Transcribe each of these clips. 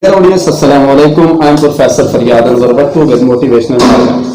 Dear audience, Assalamu alaikum. I am Professor Faryad Anwar Bhattu with Motivational Podcast.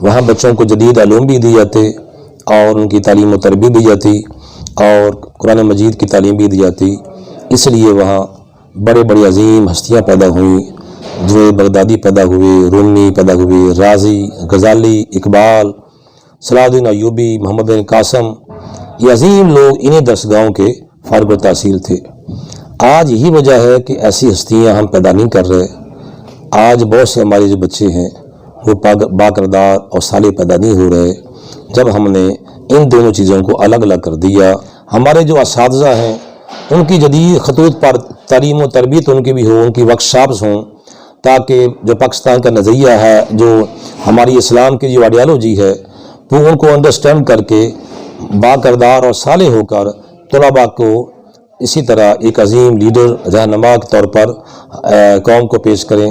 وہاں بچوں کو جدید علوم بھی دی جاتے اور ان کی تعلیم و تربیت دی جاتی اور قرآن مجید کی تعلیم بھی دی جاتی۔ اس لیے وہاں بڑے بڑے عظیم ہستیاں پیدا ہوئیں، جو بغدادی پیدا ہوئے، رومی پیدا ہوئے، رازی، غزالی، اقبال، صلاح الدین ایوبی، محمد بن قاسم، یہ عظیم لوگ انہیں درسگاہوں کے فارغ التحصیل تھے۔ آج یہی وجہ ہے کہ ایسی ہستیاں ہم پیدا نہیں کر رہے۔ آج بہت سے ہمارے جو بچے ہیں وہ باکردار اور صالح پیدا نہیں ہو رہے، جب ہم نے ان دونوں چیزوں کو الگ الگ کر دیا۔ ہمارے جو اساتذہ ہیں ان کی جدید خطوط پر تعلیم و تربیت ان کی بھی ہو، ان کی ورکشاپس ہوں، تاکہ جو پاکستان کا نظریہ ہے، جو ہماری اسلام کی جو آئیڈیالوجی ہے، وہ ان کو انڈرسٹینڈ کر کے باکردار اور صالح ہو کر طلباء کو اسی طرح ایک عظیم لیڈر رہنما کے طور پر قوم کو پیش کریں۔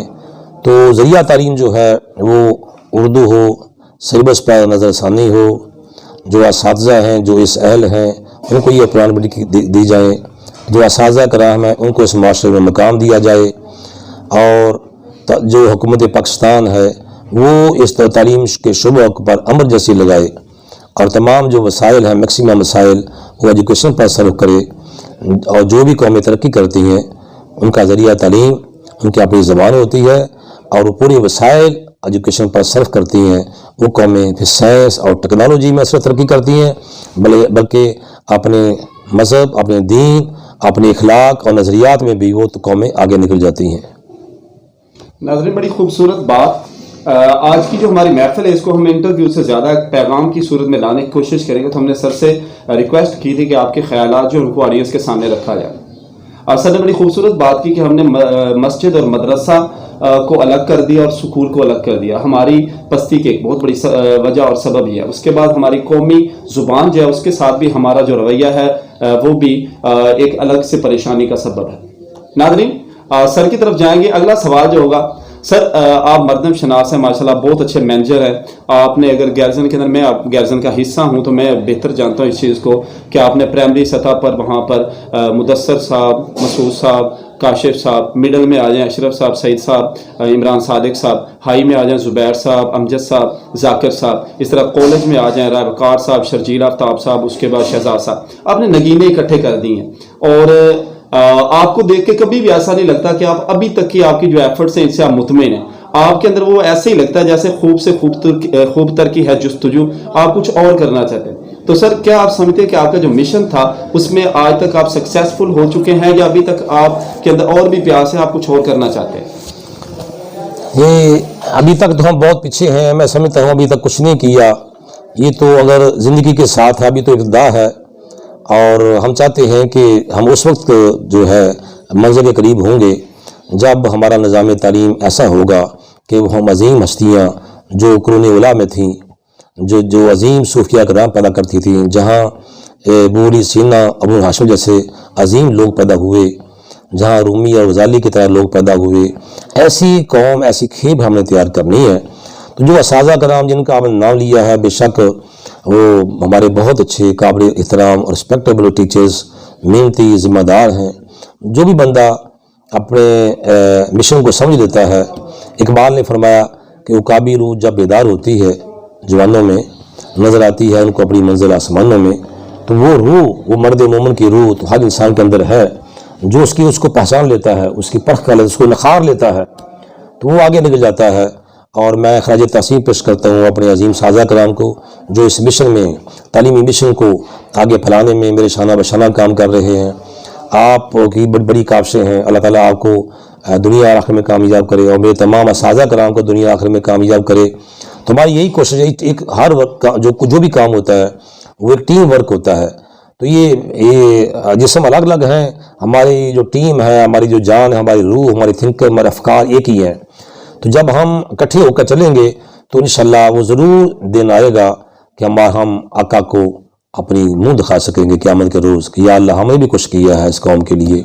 تو ذریعہ تعلیم جو ہے وہ اردو ہو، سلیبس پر نظر ثانی ہو، جو اساتذہ ہیں جو اس اہل ہیں ان کو یہ پرائرٹی دی جائیں، جو اساتذہ کرام ہیں ان کو اس معاشرے میں مقام دیا جائے، اور جو حکومت پاکستان ہے وہ اس تعلیم کے شعبوں پر ایمرجنسی لگائے اور تمام جو وسائل ہیں، میکسیمم وسائل وہ ایجوکیشن پر صرف کرے، اور جو بھی قومیں ترقی کرتی ہیں ان کا ذریعہ تعلیم ان کی اپنی زبان ہوتی ہے، اور وہ پوری وسائل ایجوکیشن پر صرف کرتی ہیں۔ وہ قومیں پھر سائنس اور ٹیکنالوجی میں صرف ترقی کرتی ہیں، بلکہ اپنے مذہب، اپنے دین، اپنے اخلاق اور نظریات میں بھی وہ قومیں آگے نکل جاتی ہیں۔ ناظرین، بڑی خوبصورت بات۔ آج کی جو ہماری محفل ہے اس کو ہم انٹرویو سے زیادہ پیغام کی صورت میں لانے کی کوشش کریں گے، تو ہم نے سر سے ریکویسٹ کی تھی کہ آپ کے خیالات جو ان کو آڈینس کے سامنے رکھا جائے، اور سر نے بڑی خوبصورت بات کی کہ ہم نے مسجد اور مدرسہ کو الگ کر دیا اور سکول کو الگ کر دیا۔ ہماری پستی کی ایک بہت بڑی وجہ اور سبب یہ ہے۔ اس کے بعد ہماری قومی زبان جو ہے اس کے ساتھ بھی ہمارا جو رویہ ہے وہ بھی ایک الگ سے پریشانی کا سبب ہے۔ ناظرین، سر کی طرف جائیں گے۔ اگلا سوال جو ہوگا، سر آپ مردم شناس ہیں ماشاءاللہ، بہت اچھے مینیجر ہیں۔ آپ نے اگر گیرزن کے اندر، میں گیرزن کا حصہ ہوں تو میں بہتر جانتا ہوں اس چیز کو کہ آپ نے پرائمری سطح پر وہاں پر مدثر صاحب، مسعود صاحب، کاشف صاحب، مڈل میں آ جائیں اشرف صاحب، سعید صاحب، عمران صادق صاحب، ہائی میں آ جائیں زبیر صاحب، امجد صاحب، ذاکر صاحب، اس طرح کالج میں آ جائیں رائے وقار صاحب، شرجیل آفتاب صاحب، اس کے بعد شہزاد صاحب۔ آپ نے نگینے اکٹھے کر دی ہیں، اور آپ کو دیکھ کے کبھی بھی ایسا نہیں لگتا کہ آپ ابھی تک کی آپ کی جو ایفرٹس ہیں ان سے آپ مطمئن ہیں۔ آپ کے اندر وہ ایسے ہی لگتا ہے جیسے خوب سے خوب تر کی ہے جستجو، آپ کچھ اور کرنا چاہتے ہیں۔ تو سر، کیا آپ سمجھتے ہیں کہ آپ کا جو مشن تھا اس میں آج تک آپ سکسیسفل ہو چکے ہیں، یا ابھی تک آپ کے اندر اور بھی پیاس ہے، آپ کچھ اور کرنا چاہتے ہیں؟ یہ ابھی تک تو ہم بہت پیچھے ہیں، میں سمجھتا ہوں ابھی تک کچھ نہیں کیا۔ یہ تو اگر زندگی کے ساتھ ہے، ابھی تو ابتدا ہے، اور ہم چاہتے ہیں کہ ہم اس وقت جو ہے منزل کے قریب ہوں گے جب ہمارا نظام تعلیم ایسا ہوگا کہ وہ ہم عظیم ہستیاں جو قرون اولیٰ میں تھیں، جو عظیم صوفیہ کرام پیدا کرتی تھیں، جہاں بوری سینا، ابو ہاشم جیسے عظیم لوگ پیدا ہوئے، جہاں رومی اور غزالی کی طرح لوگ پیدا ہوئے، ایسی قوم، ایسی کھیپ ہم نے تیار کرنی ہے۔ تو جو اساتذہ کرام جن کا آپ نے نام لیا ہے، بے شک وہ ہمارے بہت اچھے قابل احترام اور رسپیکٹیبل ٹیچرز، محنتی ذمہ دار ہیں۔ جو بھی بندہ اپنے مشن کو سمجھ لیتا ہے، اقبال نے فرمایا کہ عقابی روح جب بیدار ہوتی ہے جوانوں میں، نظر آتی ہے ان کو اپنی منزل آسمانوں میں، تو وہ روح، وہ مرد مومن کی روح تو ہر انسان کے اندر ہے، جو اس کو پہچان لیتا ہے، اس کی پرکھ کر لیتا ہے، اس کو نکھار لیتا ہے، تو وہ آگے نکل جاتا ہے۔ اور میں خراج تحسین پیش کرتا ہوں اپنے عظیم اساتذہ کرام کو، جو اس مشن میں، تعلیمی مشن کو آگے پھیلانے میں میرے شانہ بشانہ کام کر رہے ہیں۔ آپ کی بڑی کاوشیں ہیں، اللہ تعالیٰ آپ کو دنیا اور آخرت میں کامیاب کرے، اور میرے تمام اساتذہ کرام کو دنیا آخرت میں کامیاب کرے۔ تو ہماری یہی کوشش ہے، ایک ہر وقت جو بھی کام ہوتا ہے وہ ایک ٹیم ورک ہوتا ہے۔ تو یہ جسم الگ الگ ہیں، ہماری جو ٹیم ہے، ہماری جو جان ہے، ہماری روح، ہماری تھنکر، ہمارے افکار ایک ہی ہیں۔ تو جب ہم اکٹھے ہو کر چلیں گے تو انشاءاللہ وہ ضرور دن آئے گا کہ ہم آقا کو اپنی منہ دکھا سکیں گے قیامت کے روز کہ یا اللہ ہمیں بھی کچھ کیا ہے اس قوم کے لیے۔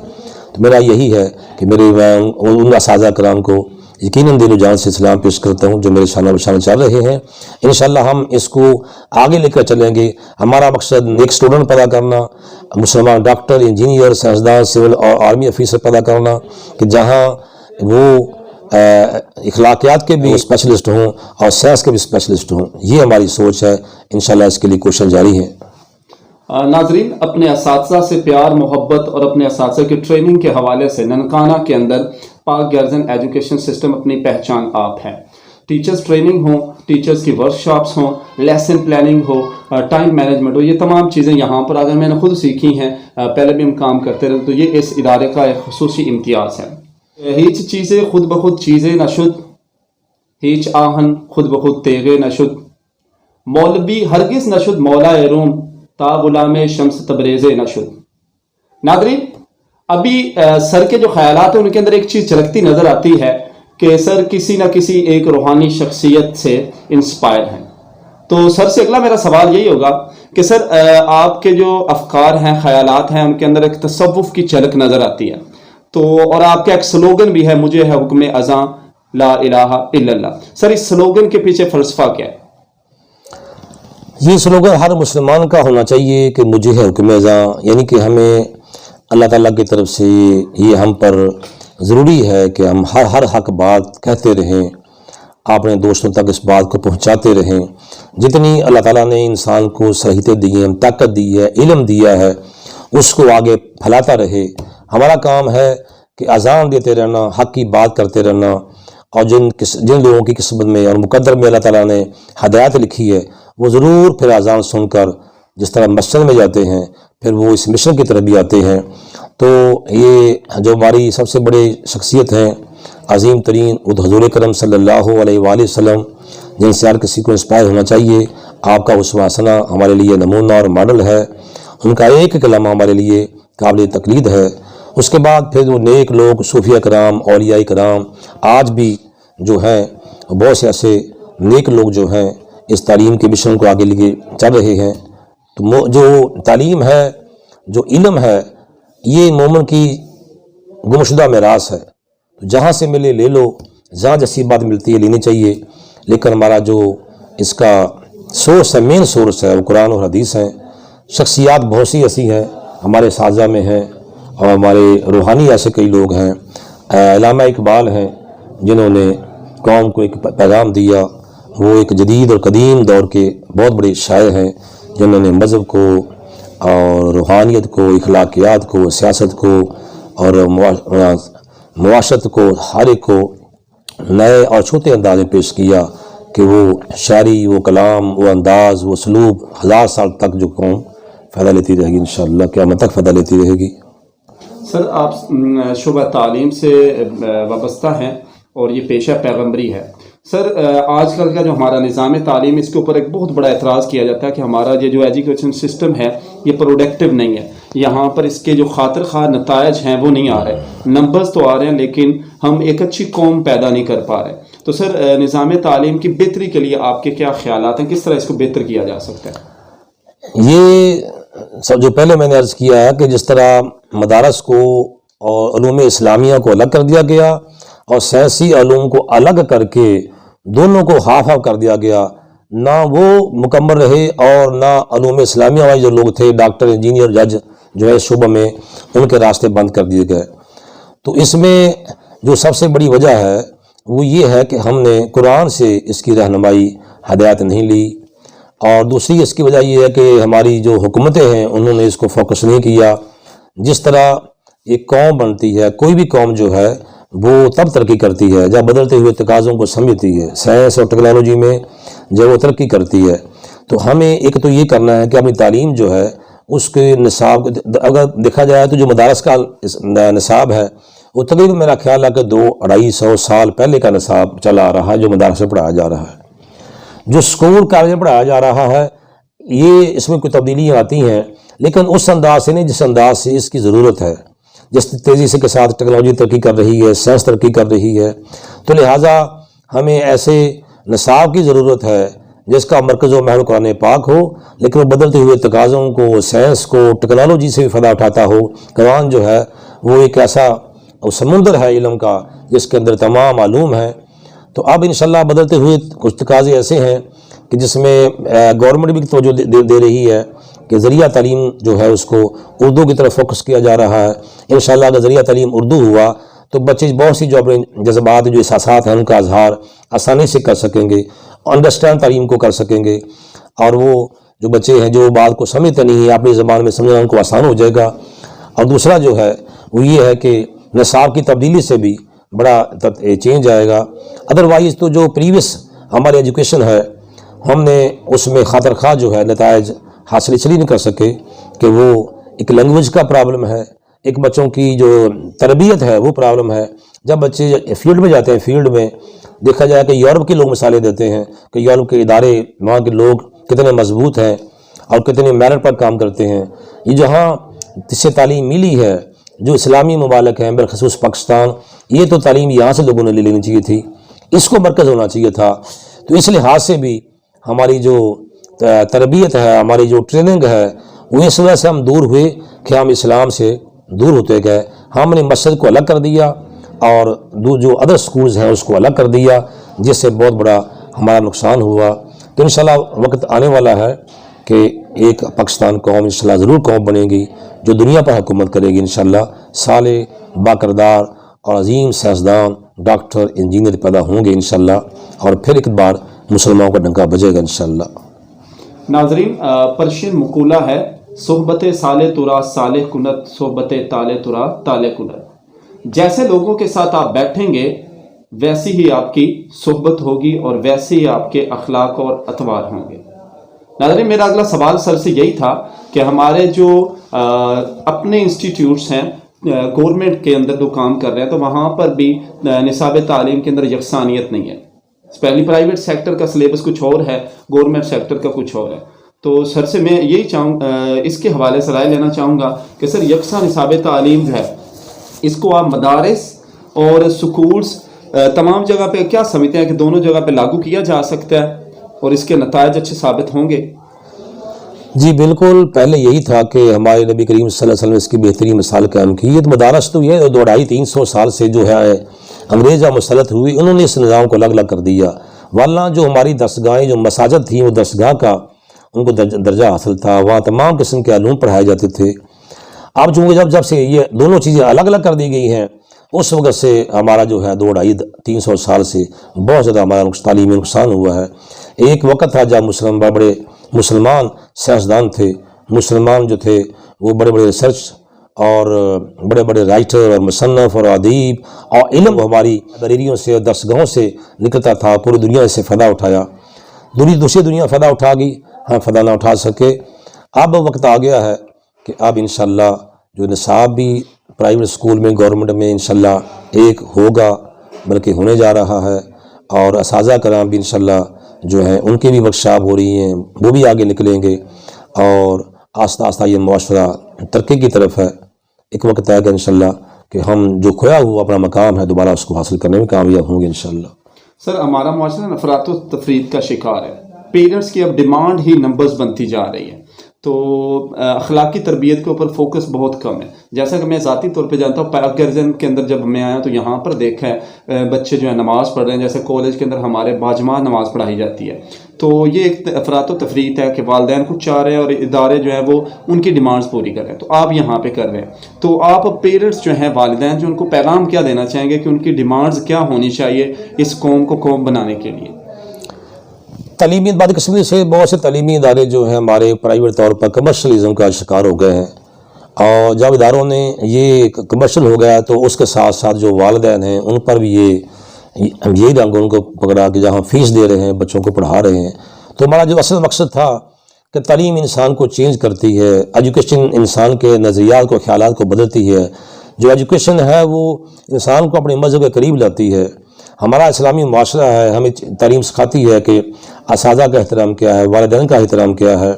تو میرا یہی ہے کہ میں ان اساتذہ کرام کو یقیناً دل و جان سے سلام پیش کرتا ہوں جو میرے شانہ بشانہ چل رہے ہیں۔ انشاءاللہ ہم اس کو آگے لے کر چلیں گے۔ ہمارا مقصد نیک اسٹوڈنٹ پیدا کرنا، مسلمان ڈاکٹر، انجینئر، سائنسدان، سول اور آرمی افیسر پیدا کرنا، کہ جہاں وہ اخلاقیات کے بھی اسپیشلسٹ ہوں اور سائنس کے بھی اسپیشلسٹ ہوں. یہ ہماری سوچ ہے. انشاءاللہ اس کے لیے کوشش جاری ہے. ناظرین، اپنے اساتذہ سے پیار محبت اور اپنے اساتذہ کی ٹریننگ کے حوالے سے ننکانہ کے اندر پاک گیرزن ایجوکیشن سسٹم اپنی پہچان آپ ہے. ٹیچرز ٹریننگ ہو، ٹیچرز کی ورکشاپس ہوں، لیسن پلاننگ ہو، ٹائم مینجمنٹ ہو، یہ تمام چیزیں یہاں پر اگر میں نے خود سیکھی ہیں، پہلے بھی ہم کام کرتے رہے، تو یہ اس ادارے کا ایک خصوصی امتیاز ہے. ہیچ چیزیں خود بخود چیزیں نشد، ہیچ آہن خود بخود تیغے نشد، مولوی ہرگز نشد مولا روم تا غلام شمس تبریز نشد. ناظرین، ابھی سر کے جو خیالات ہیں ان کے اندر ایک چیز جھلکتی نظر آتی ہے کہ سر کسی نہ کسی ایک روحانی شخصیت سے انسپائر ہیں. تو سر سے اگلا میرا سوال یہی ہوگا کہ سر آپ کے جو افکار ہیں، خیالات ہیں، ان کے اندر ایک تصوف کی جھلک نظر آتی ہے. تو اور آپ کا ایک سلوگن بھی ہے، مجھے ہے حکم اذاں لا الہ الا اللہ. سر اس سلوگن کے پیچھے فلسفہ کیا ہے؟ یہ سلوگن ہر مسلمان کا ہونا چاہیے کہ مجھے ہے حکم اذاں، یعنی کہ ہمیں اللہ تعالیٰ کی طرف سے یہ ہم پر ضروری ہے کہ ہم ہر حق بات کہتے رہیں، اپنے دوستوں تک اس بات کو پہنچاتے رہیں. جتنی اللہ تعالیٰ نے انسان کو صلاحیتیں دی ہیں، طاقت دی ہے، علم دیا ہے، اس کو آگے پھیلاتا رہے. ہمارا کام ہے کہ اذان دیتے رہنا، حق کی بات کرتے رہنا، اور جن لوگوں کی قسمت میں اور مقدر میں اللہ تعالیٰ نے ہدایت لکھی ہے وہ ضرور پھر اذان سن کر جس طرح مسجد میں جاتے ہیں پھر وہ اس مشن کی طرف بھی آتے ہیں. تو یہ جو ہماری سب سے بڑے شخصیت ہیں، عظیم ترین حضور کرم صلی اللہ علیہ وآلہ وسلم، جن سے ہر کسی کو انسپائر ہونا چاہیے. آپ کا اسوہ حسنہ ہمارے لیے نمونہ اور ماڈل ہے. ان کا ایک کلمہ ہمارے لیے قابل تقلید ہے. اس کے بعد پھر وہ نیک لوگ، صوفیہ کرام، اولیاء کرام، آج بھی جو ہیں بہت سے ایسے نیک لوگ جو ہیں اس تعلیم کے مشن کو آگے لے کے چل رہے ہیں. تو جو تعلیم ہے، جو علم ہے، یہ مومن کی گمشدہ میراث ہے. جہاں سے ملے لے لو، جہاں جیسی بات ملتی ہے لینی چاہیے. لیکن ہمارا جو اس کا سورس ہے، مین سورس ہے، وہ قرآن اور حدیث ہیں. شخصیات بہت سی ایسی ہیں ہمارے سازہ میں ہیں، اور ہمارے روحانی ایسے کئی لوگ ہیں. علامہ اقبال ہیں جنہوں نے قوم کو ایک پیغام دیا. وہ ایک جدید اور قدیم دور کے بہت بڑے شاعر ہیں جنہوں نے مذہب کو اور روحانیت کو، اخلاقیات کو، سیاست کو اور معاشرت کو، ہر ایک کو نئے اور چھوٹے انداز میں پیش کیا کہ وہ شاعری، وہ کلام، وہ انداز، وہ اسلوب 1000 سال تک جو قوم فائدہ لیتی رہے گی، انشاءاللہ قیامت تک فائدہ لیتی رہے گی. سر آپ شعبہ تعلیم سے وابستہ ہیں اور یہ پیشہ پیغمبری ہے. سر آج کل کا جو ہمارا نظام تعلیم، اس کے اوپر ایک بہت بڑا اعتراض کیا جاتا ہے کہ ہمارا یہ جو ایجوکیشن سسٹم ہے یہ پروڈکٹیو نہیں ہے. یہاں پر اس کے جو خاطر خواہ نتائج ہیں وہ نہیں آ رہے. نمبرز تو آ رہے ہیں لیکن ہم ایک اچھی قوم پیدا نہیں کر پا رہے. تو سر نظام تعلیم کی بہتری کے لیے آپ کے کیا خیالات ہیں؟ کس طرح اس کو بہتر کیا جا سکتا ہے؟ یہ جو پہلے میں نے عرض کیا ہے کہ جس طرح مدارس کو اور علوم اسلامیہ کو الگ کر دیا گیا اور سیاسی علوم کو الگ کر کے دونوں کو ہاف ہاف کر دیا گیا، نہ وہ مکمل رہے اور نہ علوم اسلامیہ والے جو لوگ تھے، ڈاکٹر، انجینئر، جج جو ہے شعبہ میں، ان کے راستے بند کر دیے گئے. تو اس میں جو سب سے بڑی وجہ ہے وہ یہ ہے کہ ہم نے قرآن سے اس کی رہنمائی ہدایت نہیں لی، اور دوسری اس کی وجہ یہ ہے کہ ہماری جو حکومتیں ہیں انہوں نے اس کو فوکس نہیں کیا. جس طرح ایک قوم بنتی ہے، کوئی بھی قوم جو ہے وہ تب ترقی کرتی ہے جب بدلتے ہوئے تقاضوں کو سمجھتی ہے. سائنس اور ٹیکنالوجی میں جب وہ ترقی کرتی ہے تو ہمیں ایک تو یہ کرنا ہے کہ اپنی تعلیم جو ہے اس کے نصاب، اگر دیکھا جائے تو جو مدارس کا نصاب ہے وہ تقریباً میرا خیال ہے کہ 200-250 سال پہلے کا نصاب چلا آ رہا ہے جو مدارس میں پڑھایا جا رہا ہے. جو اسکول کالج میں پڑھایا جا رہا ہے یہ اس میں کوئی تبدیلیاں آتی ہیں لیکن اس انداز سے نہیں جس انداز سے اس کی ضرورت ہے. جس تیزی سے کے ساتھ ٹیکنالوجی ترقی کر رہی ہے، سائنس ترقی کر رہی ہے، تو لہٰذا ہمیں ایسے نصاب کی ضرورت ہے جس کا مرکز و محور قرآن پاک ہو، لیکن وہ بدلتے ہوئے تقاضوں کو، سائنس کو، ٹیکنالوجی سے بھی فائدہ اٹھاتا ہو. قرآن جو ہے وہ ایک ایسا سمندر ہے علم کا جس کے اندر تمام علوم ہیں. تو اب انشاءاللہ بدلتے ہوئے کچھ تقاضے ایسے ہیں کہ جس میں گورنمنٹ بھی توجہ دے رہی ہے کہ ذریعہ تعلیم جو ہے اس کو اردو کی طرف فوکس کیا جا رہا ہے. انشاءاللہ اگر ذریعہ تعلیم اردو ہوا تو بچے بہت سی جو اپنے جذبات جو احساسات ہیں ان کا اظہار آسانی سے کر سکیں گے، انڈرسٹینڈ تعلیم کو کر سکیں گے، اور وہ جو بچے ہیں جو بات کو سمجھتے نہیں ہیں اپنی زبان میں سمجھنا ان کو آسان ہو جائے گا۔ اور دوسرا جو ہے وہ یہ ہے کہ نصاب کی تبدیلی سے بھی بڑا چینج آئے گا۔ ادروائز تو جو پریویس ہماری ایجوکیشن ہے ہم نے اس میں خاطر خواہ جو ہے نتائج حاصل اس لیے نہیں کر سکے کہ وہ ایک لینگویج کا پرابلم ہے، ایک بچوں کی جو تربیت ہے وہ پرابلم ہے۔ جب بچے فیلڈ میں جاتے ہیں، فیلڈ میں دیکھا جائے کہ یورپ کے لوگ مثالیں دیتے ہیں کہ یورپ کے ادارے وہاں کے لوگ کتنے مضبوط ہیں اور کتنے میرٹ پر کام کرتے ہیں۔ یہ جہاں جس سے تعلیم ملی ہے جو اسلامی ممالک ہیں بالخصوص پاکستان، یہ تو تعلیم یہاں سے لوگوں نے لے لینی چاہیے تھی، اس کو مرکز ہونا چاہیے تھا۔ تو اس لحاظ سے بھی ہماری جو تربیت ہے، ہماری جو ٹریننگ ہے، وہ اس وجہ سے ہم دور ہوئے کہ ہم اسلام سے دور ہوتے گئے۔ ہم نے مسجد کو الگ کر دیا اور جو ادر سکولز ہیں اس کو الگ کر دیا، جس سے بہت بڑا ہمارا نقصان ہوا۔ تو انشاءاللہ وقت آنے والا ہے کہ ایک پاکستان قوم انشاءاللہ ضرور قوم بنے گی جو دنیا پر حکومت کرے گی انشاءاللہ۔ صالح، باکردار اور عظیم سیاستدان، ڈاکٹر، انجینئر پیدا ہوں گے انشاءاللہ، اور پھر ایک بار مسلمانوں کا ڈنکا بجے گا انشاءاللہ۔ ناظرین، پرشین مقولہ ہے، صحبت صالح ترا صالح کنت، صحبت طالع ترا طالع کنت۔ جیسے لوگوں کے ساتھ آپ بیٹھیں گے ویسی ہی آپ کی صحبت ہوگی اور ویسے ہی آپ کے اخلاق اور اطوار ہوں گے۔ ناظرین، میرا اگلا سوال سر سے یہی تھا کہ ہمارے جو اپنے انسٹیٹیوٹس ہیں گورنمنٹ کے اندر جو کام کر رہے ہیں تو وہاں پر بھی نصاب تعلیم کے اندر یکسانیت نہیں ہے۔ پہلی پرائیویٹ سیکٹر کا سلیبس کچھ اور ہے، گورنمنٹ سیکٹر کا کچھ اور ہے۔ تو سر سے میں یہی اس کے حوالے سے رائے لینا چاہوں گا کہ سر یکساں نصاب تعلیم جو ہے اس کو آپ مدارس اور سکولز تمام جگہ پہ کیا سمجھتے ہیں کہ دونوں جگہ پہ لاگو کیا جا سکتا ہے اور اس کے نتائج اچھے ثابت ہوں گے؟ جی بالکل، پہلے یہی تھا کہ ہمارے نبی کریم صلی اللہ علیہ وسلم نے اس کی بہترین مثال قائم کی ہے۔ تو مدارس تو یہ 250-300 سال سے جو ہے انگریز مسلط ہوئی، انہوں نے اس نظام کو الگ الگ کر دیا، ورنہ جو ہماری درسگاہیں جو مساجد تھیں وہ درسگاہ کا ان کو درجہ حاصل تھا، وہاں تمام قسم کے علوم پڑھائے جاتے تھے۔ اب چونکہ جب سے یہ دونوں چیزیں الگ الگ کر دی گئی ہیں اس وقت سے ہمارا جو ہے 250-300 سال سے بہت زیادہ ہمارا تعلیمی نقصان ہوا ہے۔ ایک وقت تھا جب بڑے مسلمان سائنسدان تھے، مسلمان جو تھے وہ بڑے بڑے ریسرچ اور بڑے بڑے رائٹر اور مصنف اور ادیب اور علم ہماری لائبریریوں سے اور درسگاہوں سے نکلتا تھا، پوری دنیا سے فائدہ اٹھایا۔ دوسری دنیا فائدہ اٹھا گئی، ہم فائدہ نہ اٹھا سکے۔ اب وقت آ گیا ہے کہ اب انشاءاللہ جو نصاب بھی پرائیویٹ اسکول میں گورنمنٹ میں انشاءاللہ ایک ہوگا، بلکہ ہونے جا رہا ہے، اور اساتذہ کرام بھی انشاءاللہ جو ہیں ان کی بھی ورکشاپ ہو رہی ہیں، وہ بھی آگے نکلیں گے، اور آہستہ آہستہ یہ معاشرہ ترقی کی طرف ہے۔ ایک وقت آئے گا انشاءاللہ کہ ہم جو کھویا ہوا اپنا مقام ہے دوبارہ اس کو حاصل کرنے میں کامیاب ہوں گے انشاءاللہ۔ سر، ہمارا معاشرہ نفرات و تفرید کا شکار ہے، پیرنٹس کی اب ڈیمانڈ ہی نمبرز بنتی جا رہی ہے، تو اخلاقی تربیت کے اوپر فوکس بہت کم ہے۔ جیسا کہ میں ذاتی طور پہ جانتا ہوں، پیراگرزن کے اندر جب میں آیا تو یہاں پر دیکھا ہے بچے جو ہے نماز پڑھ رہے ہیں، جیسے کالج کے اندر ہمارے باجماعت نماز پڑھائی جاتی ہے، تو یہ ایک افراط و تفریط ہے کہ والدین کچھ چاہ رہے ہیں اور ادارے جو ہیں وہ ان کی ڈیمانڈز پوری کر رہے ہیں، تو آپ یہاں پہ کر رہے ہیں۔ تو آپ پیرنٹس جو ہیں، والدین جو، ان کو پیغام کیا دینا چاہیں گے کہ ان کی ڈیمانڈز کیا ہونی چاہیے اس قوم کو قوم بنانے کے لیے؟ تعلیمی بدقسمتی سے بہت سے تعلیمی ادارے جو ہیں ہمارے پرائیویٹ طور پر کمرشلزم کا شکار ہو گئے ہیں، اور جب اداروں نے یہ کمرشل ہو گیا تو اس کے ساتھ ساتھ جو والدین ہیں ان پر بھی یہی رنگ ان کو پکڑا کہ جہاں فیس دے رہے ہیں بچوں کو پڑھا رہے ہیں۔ تو ہمارا جو اصل مقصد تھا کہ تعلیم انسان کو چینج کرتی ہے، ایجوکیشن انسان کے نظریات کو، خیالات کو بدلتی ہے۔ جو ایجوکیشن ہے وہ انسان کو اپنے مذہب کے قریب لاتی ہے۔ ہمارا اسلامی معاشرہ ہے، ہمیں تعلیم سکھاتی ہے کہ اساتذہ کا احترام کیا ہے، والدین کا احترام کیا ہے،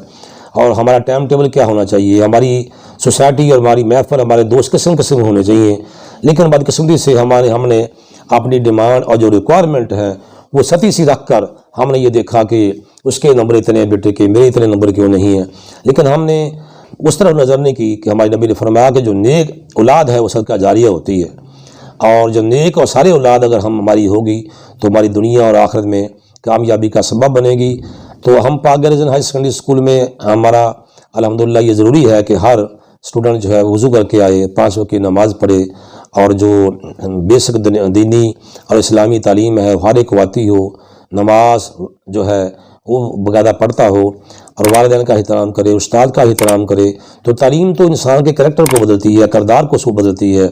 اور ہمارا ٹائم ٹیبل کیا ہونا چاہیے۔ ہماری سوسائٹی اور ہماری محفل، ہمارے دوست قسم ہونے چاہیے، لیکن بدقسمتی سے ہم نے اپنی ڈیمانڈ اور جو ریکوائرمنٹ ہے وہ سطحی سی رکھ کر ہم نے یہ دیکھا کہ اس کے نمبر اتنے بیٹے کے، میرے اتنے نمبر کیوں نہیں ہیں، لیکن ہم نے اس طرف نظر نہیں کی کہ ہمارے نبی نے فرمایا کہ جو نیک اولاد ہے وہ صدقہ جاریہ ہوتی ہے، اور جو نیک اور سارے اولاد اگر ہماری ہوگی تو ہماری دنیا اور آخرت میں کامیابی کا سبب بنے گی۔ تو ہم پاک گرزن ہائی سیکنڈری اسکول میں ہمارا الحمدللہ یہ ضروری ہے کہ ہر اسٹوڈنٹ جو ہے وضو کر کے آئے، 5 وقت کی نماز پڑھے، اور جو بیسک دینی اور اسلامی تعلیم ہے ہر ایک کو آتی ہو، نماز جو ہے وہ باقاعدہ پڑھتا ہو اور والدین کا احترام کرے، استاد کا احترام کرے، تو تعلیم تو انسان کے کریکٹر کو بدلتی ہے، کردار کو بدلتی ہے،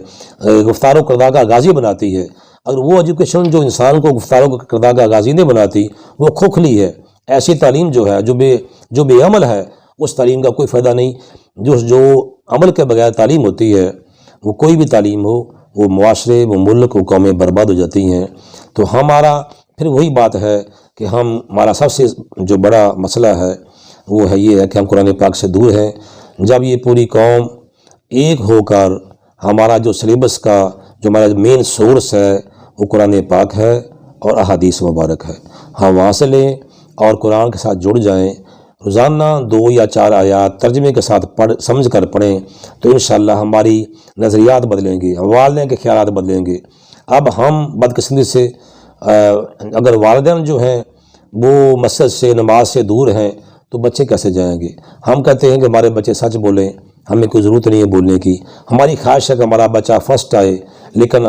گفتار و کردار کا غازی بناتی ہے۔ اگر وہ ایجوکیشن جو انسان کو گفتار و کردار کا غازی نہیں بناتی، وہ کھوکھلی ہے۔ ایسی تعلیم جو ہے جو بے عمل ہے، اس تعلیم کا کوئی فائدہ نہیں۔ جو عمل کے بغیر تعلیم ہوتی ہے، وہ کوئی بھی تعلیم ہو، وہ معاشرے، وہ ملک، وہ قومیں برباد ہو جاتی ہیں۔ تو ہمارا پھر وہی بات ہے کہ ہمارا سب سے جو بڑا مسئلہ ہے وہ ہے یہ ہے کہ ہم قرآن پاک سے دور ہیں۔ جب یہ پوری قوم ایک ہو کر ہمارا جو سلیبس کا جو ہمارا مین سورس ہے وہ قرآن پاک ہے اور احادیث مبارک ہے، ہم وہاں سے لیں اور قرآن کے ساتھ جڑ جائیں، روزانہ 2 یا 4 آیات ترجمے کے ساتھ سمجھ کر پڑھیں، تو انشاءاللہ ہماری نظریات بدلیں گے، والدین کے خیالات بدلیں گے۔ اب ہم بدقسمتی سے اگر والدین جو ہیں وہ مسجد سے، نماز سے دور ہیں، تو بچے کیسے جائیں گے؟ ہم کہتے ہیں کہ ہمارے بچے سچ بولیں، ہمیں کوئی ضرورت نہیں ہے بولنے کی، ہماری خواہش ہے کہ ہمارا بچہ فرسٹ آئے، لیکن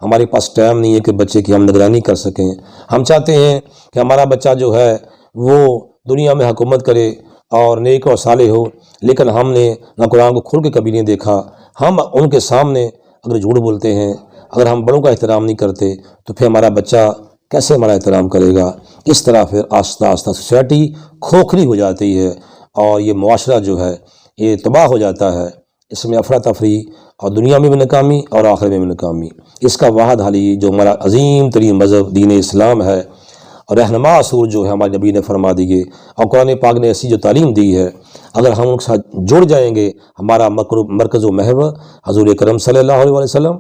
ہمارے پاس ٹائم نہیں ہے کہ بچے کی ہم نگرانی کر سکیں۔ ہم چاہتے ہیں کہ ہمارا بچہ جو ہے وہ دنیا میں حکومت کرے اور نیک اور صالح ہو، لیکن ہم نے نہ قرآن کو کھول کے کبھی نہیں دیکھا۔ ہم ان کے سامنے اگر جھوٹ بولتے ہیں، اگر ہم بڑوں کا احترام نہیں کرتے، تو پھر ہمارا بچہ کیسے ہمارا احترام کرے گا؟ اس طرح پھر آہستہ آہستہ سوسائٹی کھوکھلی ہو جاتی ہے اور یہ معاشرہ جو ہے یہ تباہ ہو جاتا ہے۔ اس میں افراتفری اور دنیا میں بھی ناکامی اور آخرت میں بھی ناکامی۔ اس کا واحد حل ہی جو ہمارا عظیم ترین مذہب دین اسلام ہے اور رہنما اصول جو ہے ہمارے نبی نے فرما دیے اور قرآن پاک نے ایسی جو تعلیم دی ہے، اگر ہم ان کے ساتھ جڑ جائیں گے، ہمارا مرکز و محور حضور اکرم صلی اللہ علیہ وسلم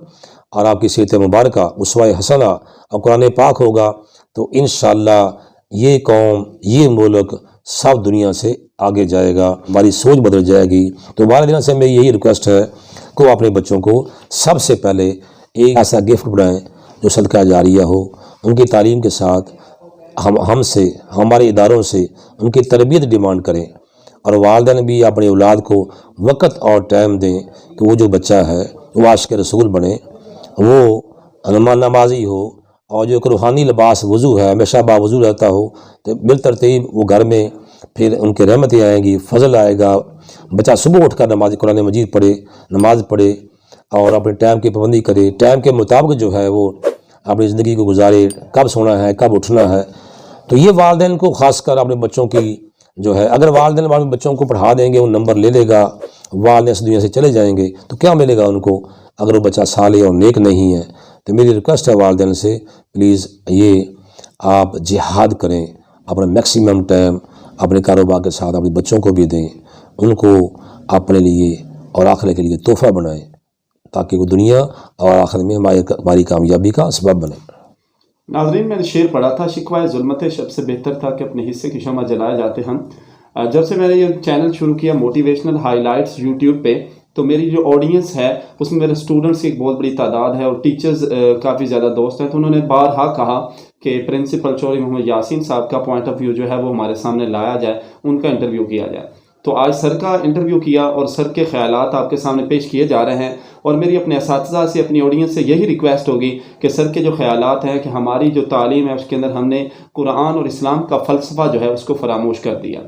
اور آپ کی سیرت مبارکہ اسوہ حسنہ اور قرآن پاک ہوگا، تو انشاءاللہ یہ قوم، یہ ملک سب دنیا سے آگے جائے گا، ہماری سوچ بدل جائے گی۔ تو والدین سے میری یہی ریکویسٹ ہے کہ وہ اپنے بچوں کو سب سے پہلے ایک ایسا گفٹ بنائیں جو صدقہ جاریہ ہو، ان کی تعلیم کے ساتھ ہم سے، ہمارے اداروں سے ان کی تربیت ڈیمانڈ کریں، اور والدین بھی اپنے اولاد کو وقت اور ٹائم دیں کہ وہ جو بچہ ہے وہ عاشق رسول بنے، وہ نمازی ہو، اور جو ایک روحانی لباس وضو ہے ہمیشہ باوضو رہتا ہو، تو بالترتیب وہ گھر میں پھر ان کے رحمتیں آئیں گی، فضل آئے گا۔ بچہ صبح اٹھ کر قرآن مجید پڑھے، نماز پڑھے اور اپنے ٹائم کی پابندی کرے، ٹائم کے مطابق جو ہے وہ اپنی زندگی کو گزارے، کب سونا ہے، کب اٹھنا ہے۔ تو یہ والدین کو خاص کر اپنے بچوں کی جو ہے، اگر والدین اپنے بچوں کو پڑھا دیں گے، وہ نمبر لے لے گا، والدین اس دنیا سے چلے جائیں گے، تو کیا ملے گا ان کو اگر وہ بچہ صالح اور نیک نہیں ہے؟ تو میری ریکویسٹ ہے والدین سے، پلیز یہ آپ جہاد کریں، اپنا میکسیمم ٹائم اپنے کاروبار کے ساتھ اپنے بچوں کو بھی دیں، ان کو اپنے لیے اور آخرت کے لیے تحفہ بنائیں، تاکہ وہ دنیا اور آخرت میں ہماری کامیابی کا سبب بنے۔ ناظرین، میں نے شعر پڑھا تھا، شکوائے ظلمت شب سے بہتر تھا کہ اپنے حصے کی شمع جلائے جاتے ہم۔ جب سے میں نے یہ چینل شروع کیا موٹیویشنل ہائی لائٹس یوٹیوب پہ، تو میری جو آڈینس ہے اس میں میرے اسٹوڈنٹس کی ایک بہت بڑی تعداد ہے اور ٹیچرز کافی زیادہ دوست ہیں، تو انہوں نے بارہا کہا کہ پرنسپل چودھری محمد یاسین صاحب کا پوائنٹ آف ویو جو ہے وہ ہمارے سامنے لایا جائے، ان کا انٹرویو کیا جائے۔ تو آج سر کا انٹرویو کیا اور سر کے خیالات آپ کے سامنے پیش کیے جا رہے ہیں، اور میری اپنے اساتذہ سے، اپنی آڈینس سے یہی ریکویسٹ ہوگی کہ سر کے جو خیالات ہیں کہ ہماری جو تعلیم ہے اس کے اندر ہم نے قرآن اور اسلام کا فلسفہ جو ہے اس کو فراموش کر دیا،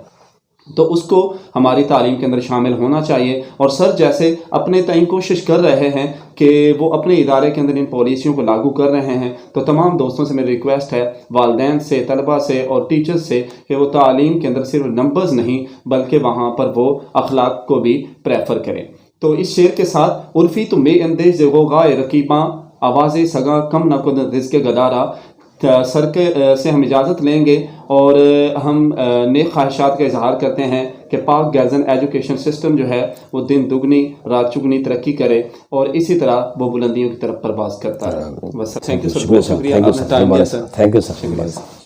تو اس کو ہماری تعلیم کے اندر شامل ہونا چاہیے۔ اور سر جیسے اپنے تئیں کوشش کر رہے ہیں کہ وہ اپنے ادارے کے اندر ان پالیسیوں کو لاگو کر رہے ہیں، تو تمام دوستوں سے میری ریکویسٹ ہے، والدین سے، طلباء سے اور ٹیچرز سے، کہ وہ تعلیم کے اندر صرف نمبرز نہیں بلکہ وہاں پر وہ اخلاق کو بھی پریفر کریں۔ تو اس شعر کے ساتھ عرفی تو میں اندیز غوغائے رقیباں، آواز سگاں کم نہ کن رزق گدارا، سر کے سے ہم اجازت لیں گے اور ہم نیک خواہشات کا اظہار کرتے ہیں کہ پاک گیزن ایجوکیشن سسٹم جو ہے وہ دن دگنی رات چگنی ترقی کرے اور اسی طرح وہ بلندیوں کی طرف پرواز کرتا ہے۔ بس تھینک یو سر، بہت شکریہ، آپ نے ٹائم دیا سر۔ Thank you sir.